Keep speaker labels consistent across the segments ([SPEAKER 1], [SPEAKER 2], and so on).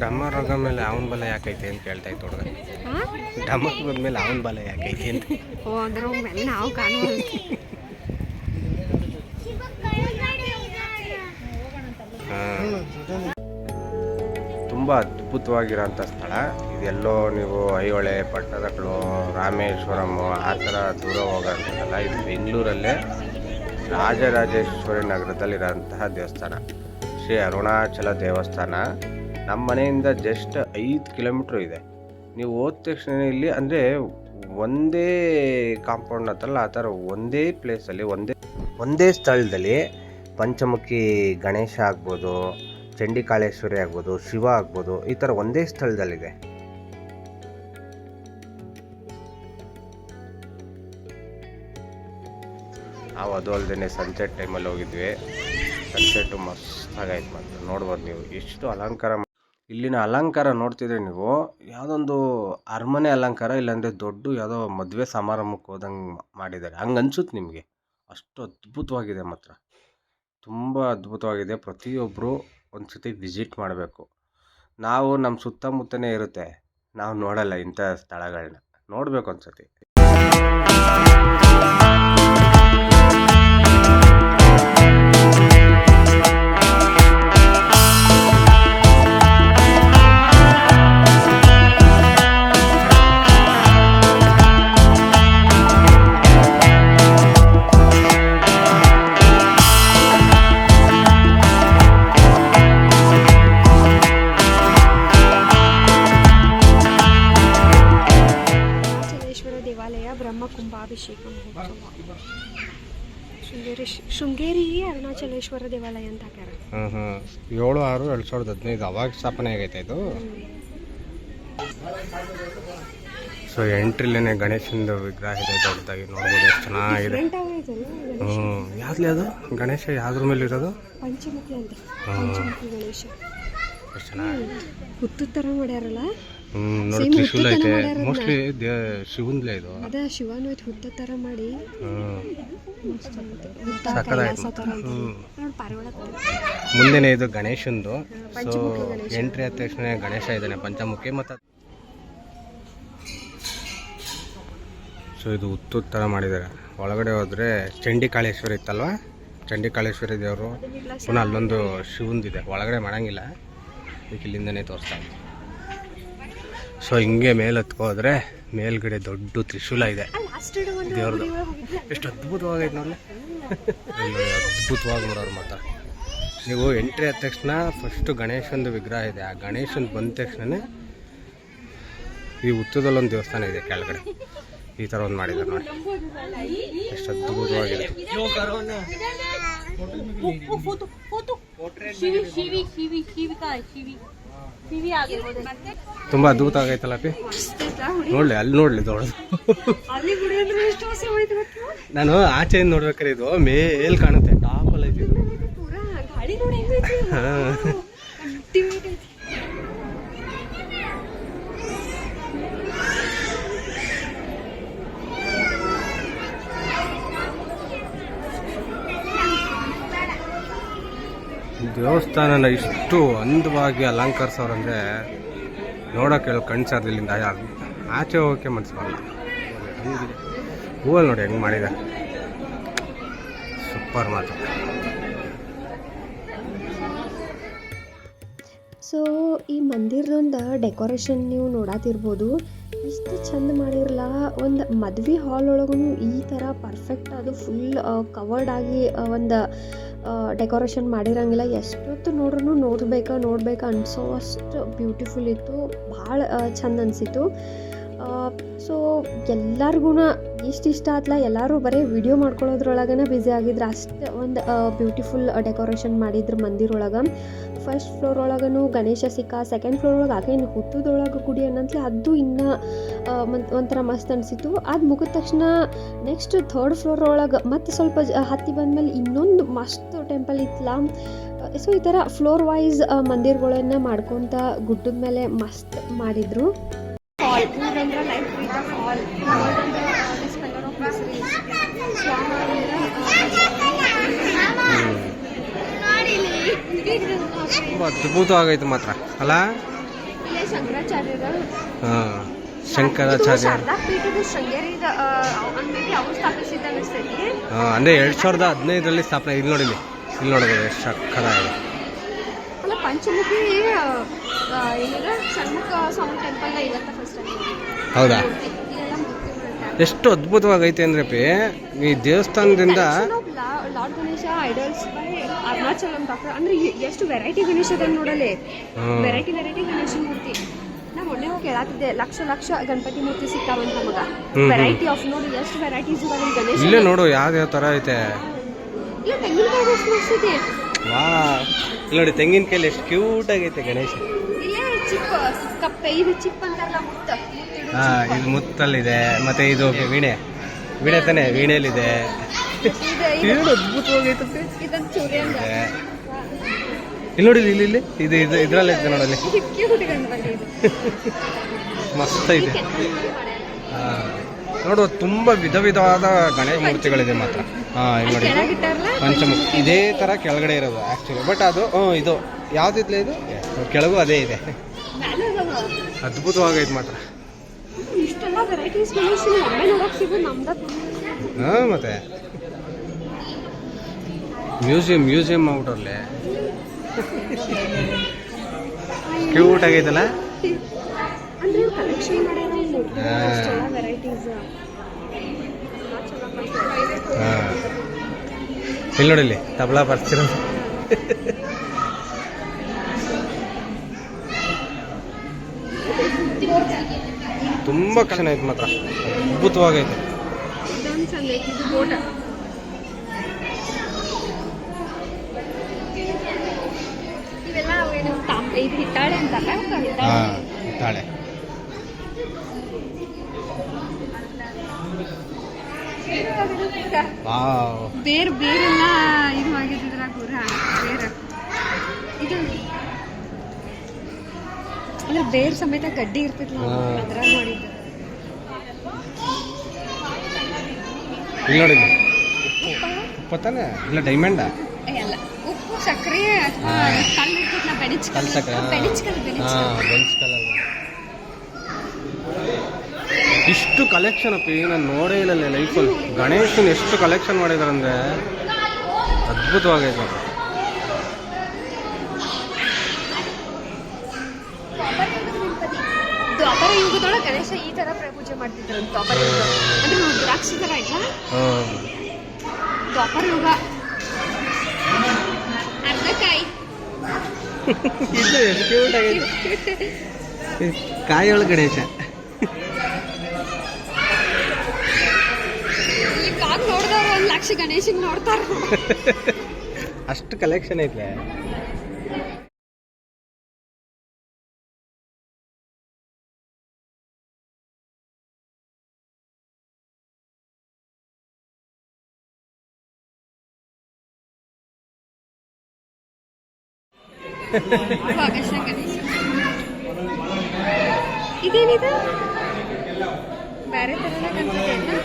[SPEAKER 1] ಡಮರ್ ರೋಗ ಮೇಲೆ ಅವನ ಬಲ ಯಾಕೈತೆ ಅಂತ ಕೇಳ್ತಾ ಇತ್ತು ಹುಡುಗ. ಡಮರ್ ರೋಗದ ಮೇಲೆ ಅವನ ಬಲ ಯಾಕೈತೆ ಅಂತ.
[SPEAKER 2] ಓ ಅಂದ್ರೆ ಮೇಲೆ ನಾವು ಕಾಣುವ
[SPEAKER 1] ತುಂಬ ಅದ್ಭುತವಾಗಿರೋಂಥ ಸ್ಥಳ ಇದೆಲ್ಲೋ. ನೀವು ಐಹೊಳೆ, ಪಟ್ಟದಕಲ್ಲು, ರಾಮೇಶ್ವರಂ ಆ ಥರ ದೂರ ಹೋಗೋಂಥದ್ದಲ್ಲ. ಇದು ಬೆಂಗಳೂರಲ್ಲೇ ರಾಜರಾಜೇಶ್ವರಿ ನಗರದಲ್ಲಿರೋಂತಹ ದೇವಸ್ಥಾನ, ಶ್ರೀ ಅರುಣಾಚಲ ದೇವಸ್ಥಾನ. ನಮ್ಮ ಮನೆಯಿಂದ ಜಸ್ಟ್ 5 ಕಿಲೋಮೀಟ್ರ್ ಇದೆ. ನೀವು ಹೋದ ತಕ್ಷಣ ಇಲ್ಲಿ ಅಂದರೆ ಒಂದೇ ಕಾಂಪೌಂಡ್ ಹತ್ತಲ್ಲ, ಆ ಥರ ಒಂದೇ ಪ್ಲೇಸಲ್ಲಿ ಒಂದೇ ಸ್ಥಳದಲ್ಲಿ ಪಂಚಮುಖಿ ಗಣೇಶ ಆಗ್ಬೋದು, ಚಂಡಿಕಾಳೇಶ್ವರಿ ಆಗ್ಬೋದು, ಶಿವ ಆಗ್ಬೋದು, ಈ ಥರ ಒಂದೇ ಸ್ಥಳದಲ್ಲಿದೆ. ನಾವು ಅದು ಅಲ್ಲದೆ ಸನ್ಸೆಟ್ ಟೈಮಲ್ಲಿ ಹೋಗಿದ್ವಿ. ಸನ್ಸೆಟ್ಟು ಮಸ್ತಾಗೈತೆ ಮಾತ್ರ. ನೋಡ್ಬೋದು ನೀವು ಎಷ್ಟು ಅಲಂಕಾರ. ಇಲ್ಲಿನ ಅಲಂಕಾರ ನೋಡ್ತಿದ್ರೆ ನೀವು ಯಾವುದೊಂದು ಅರಮನೆ ಅಲಂಕಾರ, ಇಲ್ಲಾಂದರೆ ದೊಡ್ಡ ಯಾವುದೋ ಮದುವೆ ಸಮಾರಂಭಕ್ಕೆ ಹೋದಂಗೆ ಮಾಡಿದ್ದಾರೆ, ಹಂಗೆ ಅನ್ಸುತ್ತೆ ನಿಮಗೆ. ಅಷ್ಟು ಅದ್ಭುತವಾಗಿದೆ ಮಾತ್ರ, ತುಂಬ ಅದ್ಭುತವಾಗಿದೆ. ಪ್ರತಿಯೊಬ್ಬರು ಒಂದು ಸತಿ ವಿಸಿಟ್ ಮಾಡಬೇಕು. ನಾವು ನಮ್ಮ ಸುತ್ತಮುತ್ತನೇ ಇರುತ್ತೆ, ನಾವು ನೋಡಲ್ಲ ಇಂಥ ಸ್ಥಳಗಳನ್ನ. ನೋಡಬೇಕು ಒಂದು ಸತಿ.
[SPEAKER 2] ಕುಂಭಾಭಿಷೇಕ ಶೃಂಗೇರಿ ಅರುಣಾಚಲೇಶ್ವರ ದೇವಾಲಯ ಅಂತ ಹಾಕ್ಯಾರ.
[SPEAKER 1] 7/6/2015 ಅವಾಗ ಸ್ಥಾಪನೆ ಆಗೈತೆ ಇದು. ಸೊ ಎಂಟ್ರಿಲೇನೆ ಗಣೇಶಂದು ವಿಗ್ರಹ ಇದೆ, ದೊಡ್ಡದಾಗಿ ನೋಡ್ಬೋದು. ಎಷ್ಟು ಚೆನ್ನಾಗಿದೆ. ಯಾವ್ದ್ಲಿ ಅದು ಗಣೇಶ? ಯಾವ್ದ್ರ ಮೇಲೆ ಇರೋದು?
[SPEAKER 2] ಪಂಚಮುಖಿ ಅಂತ. ಪಂಚಮುಖಿ ಗಣೇಶ
[SPEAKER 1] ಎಷ್ಟು ಚೆನ್ನಾಗಿ
[SPEAKER 2] ಹುತ್ತು ಥರ ಮಾಡ್ಯಾರಲ್ಲ.
[SPEAKER 1] ನೋಡಿ, ತ್ರಿಶೂಲ ಐತೆ. ಮೋಸ್ಟ್ಲಿ ಶಿವಂದ್ಲೇ ಇದು.
[SPEAKER 2] ಅದ ಶಿವನು ಐತೆ, ಹುತ್ತ ಥರ ಮಾಡಿ.
[SPEAKER 1] ಮುಂದೆನೆ ಇದು ಗಣೇಶಂದು. ಸೊ ಎಂಟ್ರಿ ಆದ ತಕ್ಷಣ ಗಣೇಶ ಇದ್ದಾನೆ, ಪಂಚಮುಖಿ. ಮತ್ತು ಸೊ ಇದು ಹುತ್ತು ಥರ ಮಾಡಿದ್ದಾರೆ. ಒಳಗಡೆ ಹೋದರೆ ಚಂಡಿಕಾಳೇಶ್ವರಿ ಇತ್ತಲ್ವ, ಚಂಡಿಕಾಳೇಶ್ವರಿ ದೇವರು. ಪುನಃ ಅಲ್ಲೊಂದು ಶಿವಂದಿದೆ. ಒಳಗಡೆ ಮಾಡೋಂಗಿಲ್ಲ, ಇದಕ್ಕೆ ಇಲ್ಲಿಂದನೇ ತೋರಿಸ್ತಾ ಇತ್ತು. ಸೊ ಹಿಂಗೆ ಮೇಲೆ ಹತ್ಕೋದ್ರೆ ಮೇಲ್ಗಡೆ ದೊಡ್ಡ ತ್ರಿಶೂಲ ಇದೆ ದೇವ್ರದ್ದು. ಎಷ್ಟು ಅದ್ಭುತವಾಗೈತೆ ನೋಡಿ. ಅದ್ಭುತವಾಗಿ ನೋಡೋರು ಮಾತ್ರ. ನೀವು ಎಂಟ್ರಿ ಆದ ತಕ್ಷಣ ಫಸ್ಟು ಗಣೇಶಂದು ವಿಗ್ರಹ ಇದೆ. ಆ ಗಣೇಶನ್ ಬಂದ ತಕ್ಷಣ ಈ ಹುತ್ತದಲ್ಲೊಂದು ದೇವಸ್ಥಾನ ಇದೆ ಕೆಳಗಡೆ. ಈ ಥರ ಒಂದು ಮಾಡಿದ್ದಾರೆ ನೋಡಿ, ಎಷ್ಟು ಅದ್ಭುತವಾಗಿದೆ. ತುಂಬ ಅದ್ಭುತ ಆಗೈತಲ್ಲ ಪಿ. ನೋಡ್ಲಿ, ಅಲ್ಲಿ ನೋಡ್ಲಿ ದೊಡ್ಡದು. ನಾನು ಆಚೆಯಿಂದ ನೋಡ್ಬೇಕಾದ್ರೆ ಇದು ಮೇಲ್ ಕಾಣುತ್ತೆ, ಟಾಪಲ್ಲಿ ಐತಿ ಇದು. ದೇವಸ್ಥಾನನ ಇಷ್ಟು ಅಂದವಾಗಿ ಅಲಂಕರಿಸೋರಂದರೆ ನೋಡೋಕೆ ಕಣ್ಣು ಸಾರ್ದಿಲ್ಲಿಂದ ಆಚೆ ಹೋಗೋಕ್ಕೆ ಮನಸ್ಸು ಬರಲ್ಲ. ಹೂವಲ್ಲಿ ನೋಡಿ ಹೆಂಗೆ ಮಾಡಿದೆ, ಸೂಪರ್ ಮಾತು.
[SPEAKER 2] ಸೊ ಈ ಮಂದಿರದೊಂದು ಡೆಕೋರೇಷನ್ ನೀವು ನೋಡಾತಿರ್ಬೋದು. ಇಷ್ಟು ಚಂದ ಮಾಡಿರಲ್ಲ. ಒಂದು ಮದುವೆ ಹಾಲ್ ಒಳಗೂ ಈ ಥರ ಪರ್ಫೆಕ್ಟ್ ಅದು ಫುಲ್ ಕವರ್ಡ್ ಆಗಿ ಒಂದು ಡೆಕೋರೇಷನ್ ಮಾಡಿರಂಗಿಲ್ಲ. ಎಷ್ಟೊತ್ತು ನೋಡ್ರೂ ನೋಡ್ಬೇಕು ಅನ್ಸೋ ಅಷ್ಟು ಬ್ಯೂಟಿಫುಲ್ ಇತ್ತು. ಭಾಳ ಚಂದ ಅನಿಸಿತ್ತು. ಸೊ ಎಲ್ಲರಿಗೂ ಇಷ್ಟ ಆತ್ಲ. ಎಲ್ಲರೂ ಬರೀ ವಿಡಿಯೋ ಮಾಡ್ಕೊಳ್ಳೋದ್ರೊಳಗನೆ ಬ್ಯುಸಿ ಆಗಿದ್ರು. ಅಷ್ಟು ಒಂದು ಬ್ಯೂಟಿಫುಲ್ ಡೆಕೋರೇಷನ್ ಮಾಡಿದ್ರು ಮಂದಿರೊಳಗೆ. ಫಸ್ಟ್ ಫ್ಲೋರ್ ಒಳಗೂ ಗಣೇಶ ಸಿಕ್ಕ, ಸೆಕೆಂಡ್ ಫ್ಲೋರ್ ಒಳಗೆ ಆಕೇನು ಹುತ್ತದೊಳಗೆ ಗುಡಿ ಅನ್ನಂತಲೇ ಅದು ಇನ್ನೂ ಒಂಥರ ಮಸ್ತ್ ಅನಿಸಿತ್ತು. ಅದು ಮುಗಿದ ತಕ್ಷಣ ನೆಕ್ಸ್ಟ್ ಥರ್ಡ್ ಫ್ಲೋರ್ ಒಳಗೆ ಮತ್ತೆ ಸ್ವಲ್ಪ ಹತ್ತಿ ಬಂದಮೇಲೆ ಇನ್ನೊಂದು ಮಸ್ತ್ ಟೆಂಪಲ್ ಇತ್ತಲ್ಲ. ಸೊ ಈ ಥರ ಫ್ಲೋರ್ ವೈಸ್ ಮಂದಿರಗಳನ್ನ ಮಾಡ್ಕೊತ ಗುಡ್ಡದ ಮೇಲೆ ಮಸ್ತ್ ಮಾಡಿದರು.
[SPEAKER 1] ತುಂಬ ಅದ್ಭುತವಾಗೈತೆ ಮಾತ್ರ ಅಲ್ಲ.
[SPEAKER 2] ಇಲ್ಲೇ ಶಂಕರಾಚಾರ್ಯರ
[SPEAKER 1] ಹಾಂ, ಶಂಕರಾಚಾರ್ಯ
[SPEAKER 2] ಶಾರದಾ ಪೀಠದ ಶೃಂಗೇರಿದ ಅಂಗಡಿ ಅವ್ರು ಸ್ಥಾಪಿಸಿದ್ದ ಅನಿಸ್ತೈತಿ.
[SPEAKER 1] ಅಂದರೆ 2015 ಸ್ಥಾಪನೆ. ಇಲ್ಲಿ ನೋಡಿ, ಇಲ್ಲಿ ನೋಡ್ಬೋದು ಎಷ್ಟು ಸಕ್ಕತ್ತಾಗಿದೆ.
[SPEAKER 2] ಅಲ್ಲ ಪಂಚಮುಖಿ ಏನಿದೆ ಷಣ್ಮುಖ ಸ್ವಾಮಿ ಟೆಂಪಲ್ನ ಇವತ್ತ ಫಸ್ಟ್ ಟೈಮ್.
[SPEAKER 1] ಹೌದಾ?
[SPEAKER 2] ಇಲ್ಲೆಲ್ಲ ಮೂರ್ತಿಗಳು.
[SPEAKER 1] ಎಷ್ಟು ಅದ್ಭುತವಾಗೈತೆ ಅಂದ್ರೆ ಪಿ ಈ ದೇವಸ್ಥಾನದಿಂದ
[SPEAKER 2] lord Ganesha idols by Arunachalam doctor. ಅಂದ್ರೆ ಎಷ್ಟು ವೆರೈಟಿ ಗಣೇಶ ಅದ ನೋಡಲಿ. ವೆರೈಟಿ ಗಣೇಶ ಮೂರ್ತಿ. ನಾ ಮೊನ್ನೆ ಹೋಗಿ ಹೇಳತ್ತಿದ್ದೆ, ಲಕ್ಷ ಗಣಪತಿ ಮೂರ್ತಿ ಸಿಕ್ತಾವಂತ ನಮಗ. ವೆರೈಟಿ ಆಫ್ ನೋಡಿ ಎಷ್ಟು ವೆರೈಟೀಸ್ ಇದಾವೆ ಗಣೇಶ.
[SPEAKER 1] ಇಲ್ಲೇ ನೋಡು ಯಾವ ಥರ ಐತೆ.
[SPEAKER 2] ಇಲ್ಲ ತೆಂಗಿನಕಾಯಿ ಎಷ್ಟು ಮಸ್ತಿದೆ.
[SPEAKER 1] ವಾ, ಇಲ್ಲಿ ನೋಡಿ ತೆಂಗಿನಕಾಯಲ್ಲಿ ಎಷ್ಟು ಕ್ಯೂಟ್ ಆಗೈತೆ ಗಣೇಶ.
[SPEAKER 2] ಇಲ್ಲೇ ಚಿಪ್ ಕಪ್ಪೆ, ಇದು ಚಿಪ್ ಅಂತಾರಲ್ಲ, ಮುತ್ತ.
[SPEAKER 1] ಇದು ಮುತ್ತಲ್ಲಿದೆ. ಮತ್ತೆ ಇದು ವೀಣೆ ತಾನೆ, ವೀಣೆಯಲ್ಲಿದೆ. ಏನು ಅದ್ಭುತವಾಗೈತೆ.
[SPEAKER 2] ಇದೊಂದು ಚೂರಿ ಅಂತ.
[SPEAKER 1] ಇಲ್ಲಿ ನೋಡಿ, ಇಲ್ಲಿ ಇದು ಇದ್ರಲ್ಲಿ ಐತೆ ನೋಡಲ್ಲಿ. ಮಸ್ತ್ ಐತೆ. ನೋಡು, ತುಂಬಾ ವಿಧವಾದ ಗಣೇಶ ಮೂರ್ತಿಗಳಿದೆ ಮಾತ್ರ. ಇಲ್ಲಿ ನೋಡಿ, ಪಂಚಮುಖಿ ಇದೇ ತರ ಕೆಳಗಡೆ ಇರೋದು ಆಕ್ಚುಲಿ. ಬಟ್ ಅದು ಇದು ಯಾವ್ದಿದ್ಲೆ, ಇದು ಕೆಳಗೂ ಅದೇ ಇದೆ. ಅದ್ಭುತವಾಗೈತೆ ಮಾತ್ರ.
[SPEAKER 2] ಇಷ್ಟೆಲ್ಲ ವೆರೈಟೀಸ್ ಗಣೇಶ ಒಮ್ಮೆ ನೋಡಕ್ ಸಿಗೋದು ನಮ್ದ.
[SPEAKER 1] ಮತ್ತೆ ಮ್ಯೂಸಿಯಂ ಔಟರ್ಲೆ ಕ್ಯೂಟ್ ಆಗೈತಲ್ಲ.
[SPEAKER 2] ಅಂದ್ರೆ ಕಲೆಕ್ಷನ್ ಮಾಡ್ಯಾರ ವೆರೈಟೀಸ್.
[SPEAKER 1] ಇಲ್ಲಿ ನೋಡಿಲ್ಲಿ ತಬಲಾ ಬರ್ತಿರೋ ತುಂಬಾ ಕಷ್ಟ ಐತೆ ಮಾತ್ರ. ಅದ್ಭುತವಾಗೈತೆ.
[SPEAKER 2] ಇವೆಲ್ಲ ಇದು ಹಿತ್ತಾಳೆ ಅಂತಲ್ಲ.
[SPEAKER 1] ಹಿತ್ತಾಳೆ.
[SPEAKER 2] ಬೇರೆಲ್ಲ ಇದು ಆಗಿದ್ರ ಬೇರೆ ಇದು ಅಂದ್ರೆ ಬೇರೆ ಸಮೇತ ಗಡ್ಡಿ ಇರ್ತಿದ್ಲ ಅದ್ರಾಗ ಮಾಡಿದ್ದು.
[SPEAKER 1] ಇಲ್ಲಿ ನೋಡಿ, ಉಪ್ಪು ತಾನೆ, ಇಲ್ಲ ಡೈಮಂಡ
[SPEAKER 2] ಅಲ್ಲ, ಉಪ್ಪು ಸಕ್ಕರೆ ಅಥವಾ ಕಲ್ಲು ಇರ್ತಿದ್ಲ, ಬೆನಿಚ್ ಕಲ್.
[SPEAKER 1] ಇಷ್ಟು ಕಲೆಕ್ಷನ್ ಅಪ್ಪಿ ನಾನು ನೋಡೇ ಇಲ್ಲ ಲೈಫಲ್ಲಿ. ಗಣೇಶನ್ ಎಷ್ಟು ಕಲೆಕ್ಷನ್ ಮಾಡಿದಾರಂದ್ರೆ ಅದ್ಭುತವಾಗೈತೆ.
[SPEAKER 2] ದ್ವಾಪರ ಯುಗದೊಳಗೆ ಗಣೇಶ ಈ ತರ ಪೂಜೆ ಮಾಡ್ತಿದ್ರು. ದ್ವಾಪರ ಯುಗ ಅಂದ್ರೆ ರುದ್ರಾಕ್ಷಿ ತರ ಇಲ್ಲ. ದ್ವಾಪರ ಯುಗ ಅರ್ಧಕಾಯಿ
[SPEAKER 1] ಕಾಯಿಯೊಳಗೆ ಗಣೇಶ.
[SPEAKER 2] ನೋಡಿದವ್ರು 1 ಲಕ್ಷ ಗಣೇಶನ್ ನೋಡ್ತಾರ.
[SPEAKER 1] ಅಷ್ಟು ಕಲೆಕ್ಷನ್ ಐತೆ.
[SPEAKER 2] ಇದೇನಿದೆ ಬೇರೆ ತರನ ಕಾಣ್ತದೆ.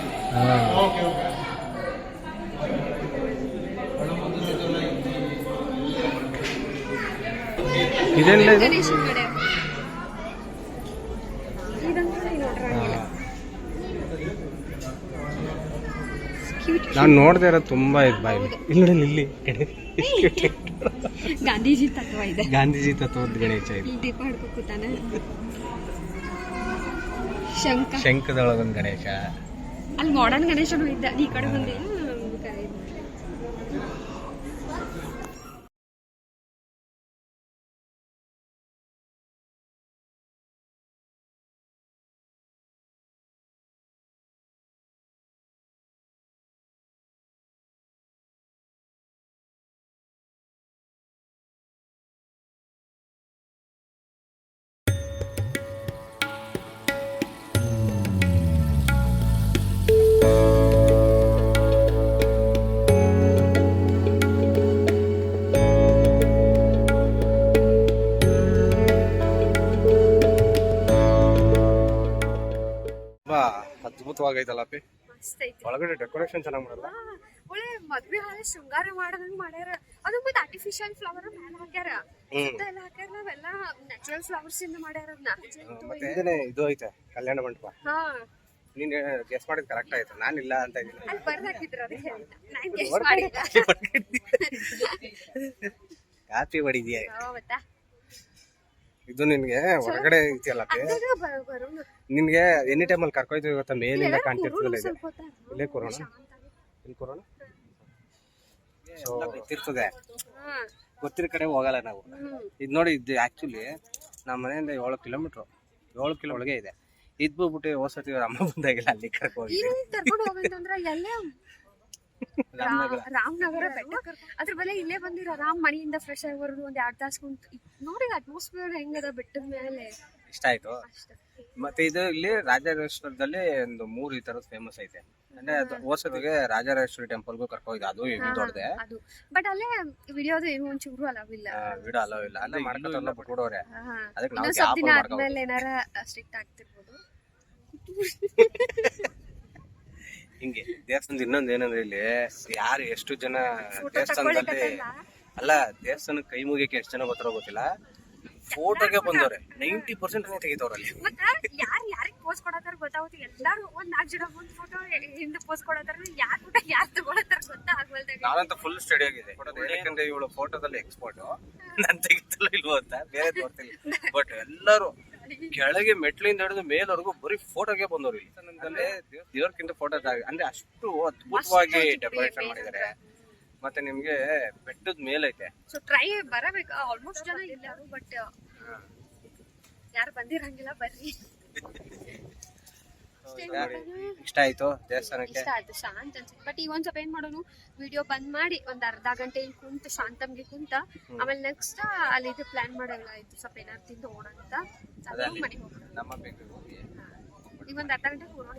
[SPEAKER 1] ಇದೇನಿಲ್ಲ ಇದು?
[SPEAKER 2] ಗಣೇಶನ್ ಮಾಡ್ಯಾರ. ಇದಂತೂ ನೋಡ್ರಂಗಿಲ್ಲ.
[SPEAKER 1] ನಾನು ನೋಡ್ದೆ ಇರೋದು ತುಂಬಾ ಇದು ಬಾಯಿ. ಇಲ್ಲಿ ನೋಡಿ, ಇಲ್ಲಿ
[SPEAKER 2] ಗಾಂಧೀಜಿ ತತ್ವ ಇದೆ.
[SPEAKER 1] ಗಾಂಧೀಜಿ ತತ್ವದ ಗಣೇಶ ಇದು.
[SPEAKER 2] ದೀಪ ಹಿಡ್ಕೊ ಕೂತಾನೆ.
[SPEAKER 1] ಶಂಖದೊಳಗೊಂದು ಗಣೇಶ.
[SPEAKER 2] ಅಲ್ಲಿ ಮಾಡರ್ನ್ ಗಣೇಶನು ಇದ್ದ. ಈ ಕಡೆ ಬಂದಿಲ್ಲ.
[SPEAKER 1] ಅದ್ಭುತವಾಗೈತಲ್ಲ ಪಿ.
[SPEAKER 2] ಮಸ್ತ್ ಐತಿ.
[SPEAKER 1] ಒಳಗಡೆ ಡೆಕೋರೇಷನ್ ಚೆನ್ನಾಗಿ ಮಾಡಲ್ಲ.
[SPEAKER 2] ಒಳ್ಳೆ ಮದ್ವೆ ಹಾಲ ಶೃಂಗಾರ ಮಾಡದಂಗ್ ಮಾಡ್ಯಾರ. ಅದು ಮತ್ತೆ ಆರ್ಟಿಫಿಷಿಯಲ್ ಫ್ಲವರ್ ಮ್ಯಾಲ ಹಾಕ್ಯಾರ, ಸುತ್ತ ಎಲ್ಲ ಹಾಕ್ಯಾರ. ನಾವೆಲ್ಲ ನ್ಯಾಚುರಲ್ ಫ್ಲವರ್ಸ್ ಇಂದ ಮಾಡ್ಯಾರ ಅದನ್ನ.
[SPEAKER 1] ಮತ್ತೆ ಇದನ್ನೇ ಇದು ಐತೆ ಕಲ್ಯಾಣ ಮಂಟಪ.
[SPEAKER 2] ಹಾ,
[SPEAKER 1] ನೀನ್ ಗೆಸ್ ಮಾಡಿದ್ ಕರೆಕ್ಟ್ ಆಯ್ತು, ನಾನು ಇಲ್ಲ ಅಂತ ಇದ್ದೀನಿ.
[SPEAKER 2] ಅಲ್ಲಿ ಬರ್ದ್ ಹಾಕಿದ್ರು ಅದಕ್ಕೆ ನಾನ್ ಗೆಸ್ ಮಾಡಿಲ್ಲ.
[SPEAKER 1] ಕಾಪಿ ಹೊಡಿದ್ಯಾ?
[SPEAKER 2] ಮತ್ತಾ
[SPEAKER 1] ಇದು ನಿನ್ಗೆ ಹೊರಗಡೆ ಇದೆಯಲ್ಲ,
[SPEAKER 2] ಬರೋಣ
[SPEAKER 1] ನಿನ್ಗೆ ಎನಿ ಟೈಮಲ್ಲಿ ಕರ್ಕೊಯ್ತೀವಿ ಗೊತ್ತಾ, ಮೇಲಿಂದ ಕಾಣ್ತಿರ್ತದಲ್ಲ ಇದೆ.
[SPEAKER 2] ಸ್ವಲ್ಪ ಹೊತ್ತ
[SPEAKER 1] ಇಲ್ಲೇ ಕೊರೋಣ, ಇಲ್ಲಿ ಕೊರೋಣ ಗೊತ್ತಿರ್ತದೆ, ಗೊತ್ತಿರೋ ಕಡೆ ಹೋಗಲ್ಲ ನಾವು. ಇದು ನೋಡಿ, ಇದು ಆಕ್ಚುಲಿ ನಮ್ಮ ಮನೆಯಿಂದ 7 ಕಿಲೋಮೀಟರ್ ಒಳಗೆ ಇದೆ. ಇದ್ ಬಿಟ್ಬಿಟ್ಟು ಹೋಸತಿ ಅಮ್ಮ ಬಂದಾಗಿಲ್ಲ ಅಲ್ಲಿ ಕರ್ಕೊಂಡು
[SPEAKER 2] ಇಲ್ಲಿ ಕರ್ಕೊಂಡು ಹೋಗಂತಂದ್ರ ಎಲ್ಲೇ ರಾಮನಗರ ಬೆಟ್ಟ ಅದ್ರ ಬೆಲೆ ಇಲ್ಲೇ ಬಂದಿರ ರಾಮ್ ಮನೆಯಿಂದ ಫ್ರೆಶ್ ಆಗಿ ಬರೋದು ಒಂದ್ 2 ತಾಸು ಕುಂತು ನೋಡಿ ಅಟ್ಮಾಸ್ಫಿಯರ್ ಹೆಂಗದ ಬೆಟ್ಟದ ಮೇಲೆ.
[SPEAKER 1] ಇಷ್ಟ ಆಯ್ತು. ಮತ್ತೆ ಇದು ಇಲ್ಲಿ ರಾಜರಾಜೇಶ್ವರದಲ್ಲಿ ಒಂದು 3 ಈ ತರದ್ ಫೇಮಸ್ ಐತೆ. ಅಂದ್ರೆ ಅದು ಹೋಸತಿಗೆ ರಾಜರಾಜೇಶ್ವರಿ ಟೆಂಪಲ್ಗೂ ಕರ್ಕೋಯ್ದು, ಅದು ಇದು ದೊಡ್ಡದೆ.
[SPEAKER 2] ಅದು ಬಟ್ ಅಲ್ಲೇ ವಿಡಿಯೋದು ಏನು ಒಂಚೂರು ಅಲವಿಲ್ಲ,
[SPEAKER 1] ವಿಡಿಯೋ ಅಲೋ ಇಲ್ಲ, ಅಂದ್ರೆ ಮಾಡ್ಕೊತಾರಲ್ಲ ಬಿಟ್ಬಿಡೋರೆ. ಅದಕ್ಕೆ ನಾವು
[SPEAKER 2] ಸ್ವಲ್ಪ ದಿನ ಆದ್ಮೇಲೆ ಏನಾರ ಸ್ಟ್ರಿಕ್ಟ್ ಆಗ್ತಿರ್ಬೋದು.
[SPEAKER 1] ಹಿಂಗೆ ದೇವಸ್ಥಾನದ ಇನ್ನೊಂದ್ ಏನಂದ್ರೆ ಇಲ್ಲಿ ಯಾರು ಎಷ್ಟು ಜನ ದೇವಸ್ಥಾನದಲ್ಲಿ ಅಲ್ಲ, ದೇವಸ್ಥಾನಕ್ಕೆ ಕೈ ಮುಗಿಯಕ್ಕೆ ಎಷ್ಟು ಜನ ಬರ್ತಾರೋ ಗೊತ್ತಿಲ್ಲ, ಫೋಟೋಗೆ ಬಂದವ್ರೆ 90% ತೆಗಿತವ್ರಲ್ಲಿ.
[SPEAKER 2] ಮತ್ತ ಯಾರಿಗ್ ಪೋಸ್ ಕೊಡತಾರ ಗೊತ್ತಾಗುತ್ತೆ. ಎಲ್ಲಾರು ಒಂದ್ 4 ಜನ ಮುಂದ್ ಫೋಟೋ ಹಿಂದೆ ಪೋಸ್ ಕೊಡತಾರ, ಯಾರು ತಗೊಳತಾರ ಗೊತ್ತಾಗ್ವಲ್ದಾಗ.
[SPEAKER 1] ನಾನಂತ ಫುಲ್ ಸ್ಟಡಿ ಆಗಿದೆ, ಯಾಕಂದ್ರೆ ಇವಳು ಫೋಟೋದಲ್ಲಿ ಎಕ್ಸ್ಪರ್ಟ್. ನಾನ್ ತೆಗಿತಲ್ಲ ಇಲ್ವೋ ಅಂತ ಬೇರೆ ಗೊತ್ತಿಲ್ಲ. ಬಟ್ ಎಲ್ಲರೂ ಕೆಳಗೆ ಮೆಟ್ಲಿಂದ ಹಿಡಿದು ಮೇಲ್ವರೆಗೂ ಬರೀ ಫೋಟೋಗೆ ಬಂದವ್ರು. ಇಲ್ಲಿ ದೇವ್ರಕ್ಕಿಂತ ಫೋಟೋ ಅಂದ್ರೆ ಅಷ್ಟು ಅದ್ಭುತವಾಗಿ ಡೆಕೋರೇಷನ್ ಮಾಡಿದ್ದಾರೆ. ಮತ್ತೆ ನಿಮ್ಗೆ ಬೆಟ್ಟದ ಮೇಲೈತೆ,
[SPEAKER 2] ಸೊ ಟ್ರೈ ಬರಬೇಕು. ಆಲ್ಮೋಸ್ಟ್ ಜನ ಇಲ್ಲಾರು, ಬಟ್ ಯಾರು ಬಂದಿರಂಗಿಲ್ಲ, ಬರ್ರಿ.
[SPEAKER 1] ಇಷ್ಟ ಆಯ್ತು ದೇವಸ್ಥಾನಕ್ಕೆ,
[SPEAKER 2] ಇಷ್ಟ ಆಯ್ತು, ಶಾಂತ ಅನ್ಸುತ್ತೆ. ಬಟ್ ಈಗ ಒಂದ್ ಸ್ವಲ್ಪ ಏನ್ ಮಾಡೋನು, ವಿಡಿಯೋ ಬಂದ್ ಮಾಡಿ ಒಂದ್ ಅರ್ಧ ಗಂಟೆ ಇಲ್ಲಿ ಕುಂತ ಶಾಂತಮ್ಗೆ ಕುಂತ ಆಮೇಲೆ ನೆಕ್ಸ್ಟ್ ಅಲ್ಲಿ ಇದು ಪ್ಲಾನ್ ಮಾಡಲ್ಲ ಆಯ್ತು, ಸ್ವಲ್ಪ ಏನಾರು ತಿಂದು ಹೋಗೋಣ ಅಂತ ಮನೆಗೆ ಹೋಗೋಣ.
[SPEAKER 1] ನಮ್ಮ ಬೆಂಗಳೂರಿಗೆ
[SPEAKER 2] ಈಗ ಒಂದ್ ಅರ್ಧ ಗಂಟೆ ಕೂರೋಣ.